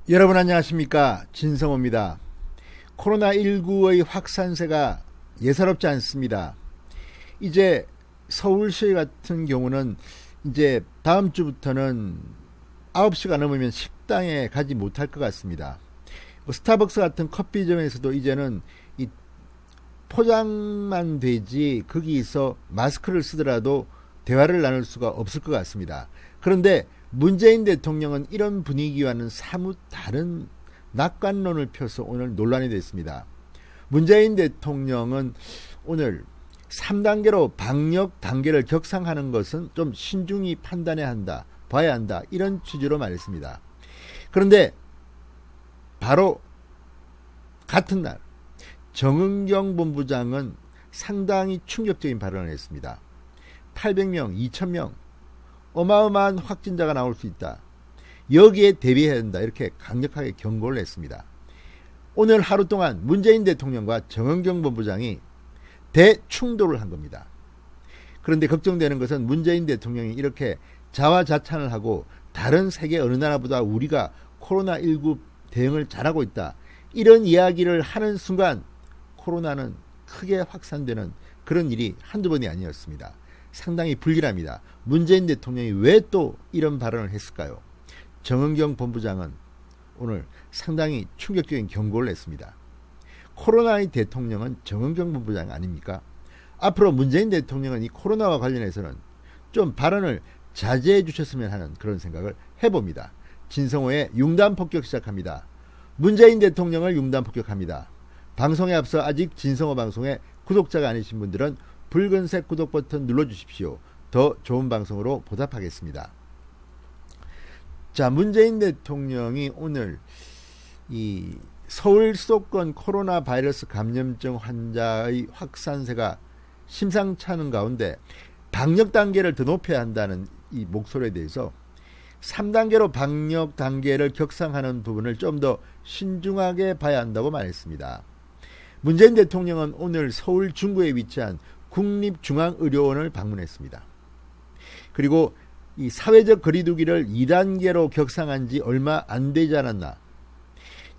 여러분 안녕하십니까, 진성호입니다. 코로나19의 확산세가 예사롭지 않습니다. 이제 서울시 같은 경우는 이제 다음 주부터는 9시가 넘으면 식당에 가지 못할 것 같습니다. 스타벅스 같은 커피점에서도 이제는 이 포장만 되지 거기서 마스크를 쓰더라도 대화를 나눌 수가 없을 것 같습니다. 그런데 문재인 대통령은 이런 분위기와는 사뭇 다른 낙관론을 펴서 오늘 논란이 됐습니다. 문재인 대통령은 오늘 3단계로 방역 단계를 격상하는 것은 좀 신중히 판단해야 한다, 봐야 한다, 이런 취지로 말했습니다. 그런데 바로 같은 날 정은경 본부장은 상당히 충격적인 발언을 했습니다. 800명, 2000명 어마어마한 확진자가 나올 수 있다, 여기에 대비해야 한다, 이렇게 강력하게 경고를 했습니다. 오늘 하루 동안 문재인 대통령과 정은경 본부장이 대충돌을 한 겁니다. 그런데 걱정되는 것은 문재인 대통령이 이렇게 자화자찬을 하고 다른 세계 어느 나라보다 우리가 코로나19 대응을 잘하고 있다, 이런 이야기를 하는 순간 코로나는 크게 확산되는 그런 일이 한두 번이 아니었습니다. 상당히 불길합니다. 문재인 대통령이 왜 또 이런 발언을 했을까요? 정은경 본부장은 오늘 상당히 충격적인 경고를 했습니다. 코로나의 대통령은 정은경 본부장 아닙니까? 앞으로 문재인 대통령은 이 코로나와 관련해서는 좀 발언을 자제해 주셨으면 하는 그런 생각을 해봅니다. 진성호의 융단 폭격 시작합니다. 문재인 대통령을 융단 폭격합니다. 방송에 앞서 아직 진성호 방송에 구독자가 아니신 분들은 붉은색 구독 버튼 눌러주십시오. 더 좋은 방송으로 보답하겠습니다. 자, 문재인 대통령이 오늘 이 서울 수도권 코로나 바이러스 감염증 환자의 확산세가 심상치 않은 가운데 방역 단계를 더 높여야 한다는 이 목소리에 대해서 3단계로 방역 단계를 격상하는 부분을 좀 더 신중하게 봐야 한다고 말했습니다. 문재인 대통령은 오늘 서울 중구에 위치한 국립중앙의료원을 방문했습니다. 그리고 이 사회적 거리두기를 2단계로 격상한 지 얼마 안 되지 않았나,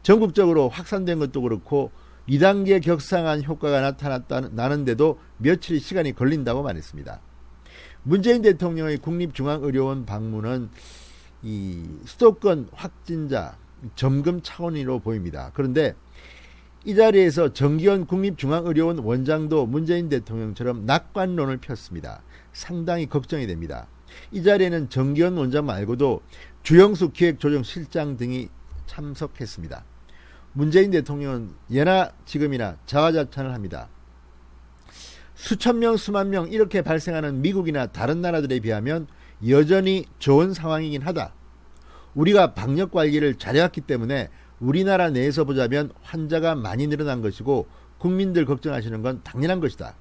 전국적으로 확산된 것도 그렇고 2단계 격상한 효과가 나타나는데도 며칠 시간이 걸린다고 말했습니다. 문재인 대통령의 국립중앙의료원 방문은 이 수도권 확진자 점검 차원으로 보입니다. 그런데 이 자리에서 정기현 국립중앙의료원 원장도 문재인 대통령처럼 낙관론을 폈습니다. 상당히 걱정이 됩니다. 이 자리에는 정기현 원장 말고도 주영수 기획조정실장 등이 참석했습니다. 문재인 대통령은 예나 지금이나 자화자찬을 합니다. 수천 명, 수만 명 이렇게 발생하는 미국이나 다른 나라들에 비하면 여전히 좋은 상황이긴 하다. 우리가 방역 관리를 잘해왔기 때문에 우리나라 내에서 보자면 환자가 많이 늘어난 것이고 국민들 걱정하시는 건 당연한 것이다.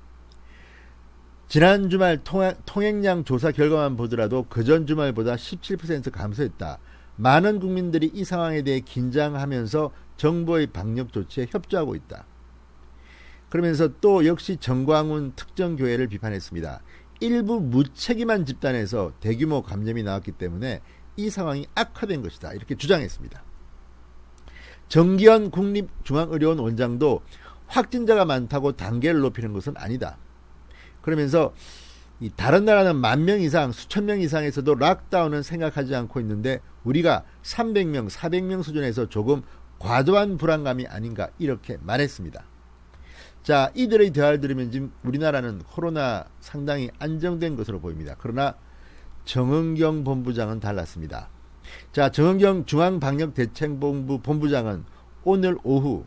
지난 주말 통행량 조사 결과만 보더라도 그전 주말보다 17% 감소했다. 많은 국민들이 이 상황에 대해 긴장하면서 정부의 방역 조치에 협조하고 있다. 그러면서 또 역시 정광훈 특정교회를 비판했습니다. 일부 무책임한 집단에서 대규모 감염이 나왔기 때문에 이 상황이 악화된 것이다, 이렇게 주장했습니다. 정기현 국립중앙의료원 원장도 확진자가 많다고 단계를 높이는 것은 아니다. 그러면서 이 다른 나라는 10,000명 이상, 수천 명 이상에서도 락다운은 생각하지 않고 있는데 우리가 300명, 400명 수준에서 조금 과도한 불안감이 아닌가, 이렇게 말했습니다. 자, 이들의 대화를 들으면 지금 우리나라는 코로나 상당히 안정된 것으로 보입니다. 그러나 정은경 본부장은 달랐습니다. 자, 정은경 중앙방역대책본부 본부장은 오늘 오후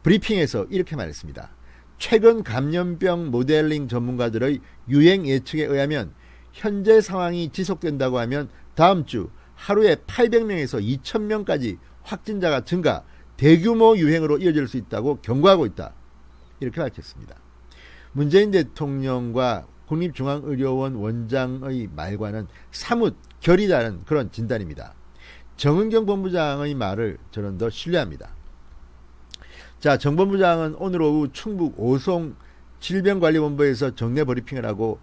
브리핑에서 이렇게 말했습니다. 최근 감염병 모델링 전문가들의 유행 예측에 의하면 현재 상황이 지속된다고 하면 다음 주 하루에 800명에서 2000명까지 확진자가 증가, 대규모 유행으로 이어질 수 있다고 경고하고 있다, 이렇게 밝혔습니다. 문재인 대통령과 국립중앙의료원 원장의 말과는 사뭇 결이 다른 그런 진단입니다. 정은경 본부장의 말을 저는 더 신뢰합니다. 자, 정 본부장은 오늘 오후 충북 오송 질병관리본부에서 정례 브리핑을 하고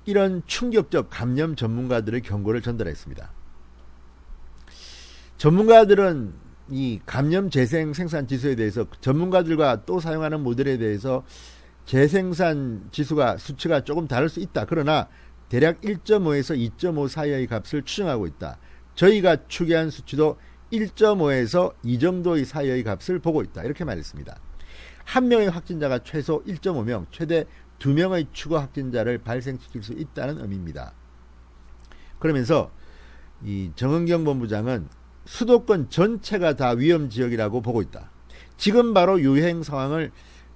이런 충격적 감염 전문가들의 경고를 전달했습니다. 전문가들은 이 감염 재생 생산 지수에 대해서 전문가들과 또 사용하는 모델에 대해서 재생산 지수가 수치가 조금 다를 수 있다. 그러나 대략 1.5에서 2.5 사이의 값을 추정하고 있다. 저희가 추계한 수치도 1.5에서 2 정도의 사이의 값을 보고 있다. 이렇게 말했습니다. 한 명의 확진자가 최소 1.5명, 최대 2명의 추가 확진자를 발생시킬 수 있다는 의미입니다. 그러면서 이 정은경 본부장은 수도권 전체가 다 위험지역이라고 보고 있다. 지금 바로 유행 상황을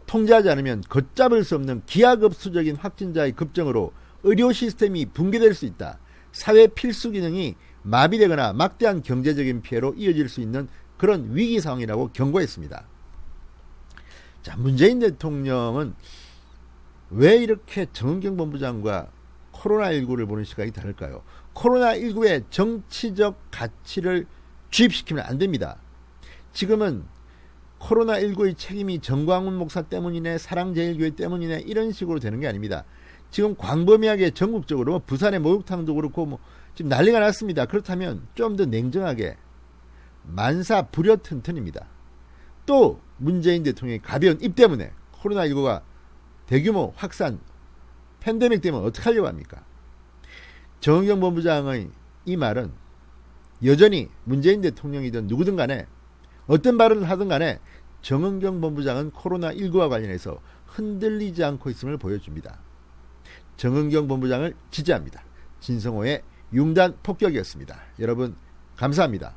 통제하지 않으면 걷잡을 수 없는 기하급수적인 확진자의 급증으로 의료 시스템이 붕괴될 수 있다. 사회 필수 기능이 마비되거나 막대한 경제적인 피해로 이어질 수 있는 그런 위기 상황이라고 경고했습니다. 자, 문재인 대통령은 왜 이렇게 정은경 본부장과 코로나19를 보는 시각이 다를까요? 코로나19의 정치적 가치를 주입시키면 안 됩니다. 지금은 코로나19의 책임이 정광훈 목사 때문이네, 사랑제일교회 때문이네, 이런 식으로 되는 게 아닙니다. 지금 광범위하게 전국적으로 부산의 목욕탕도 그렇고 지금 난리가 났습니다. 그렇다면 좀 더 냉정하게 만사 불여튼튼입니다. 또 문재인 대통령의 가벼운 입 때문에 코로나19가 대규모 확산, 팬데믹 때문에 어떻게 하려고 합니까? 정은경 본부장의 이 말은 여전히 문재인 대통령이든 누구든 간에 어떤 발언을 하든 간에 정은경 본부장은 코로나19와 관련해서 흔들리지 않고 있음을 보여줍니다. 정은경 본부장을 지지합니다. 진성호의 융단 폭격이었습니다. 여러분 감사합니다.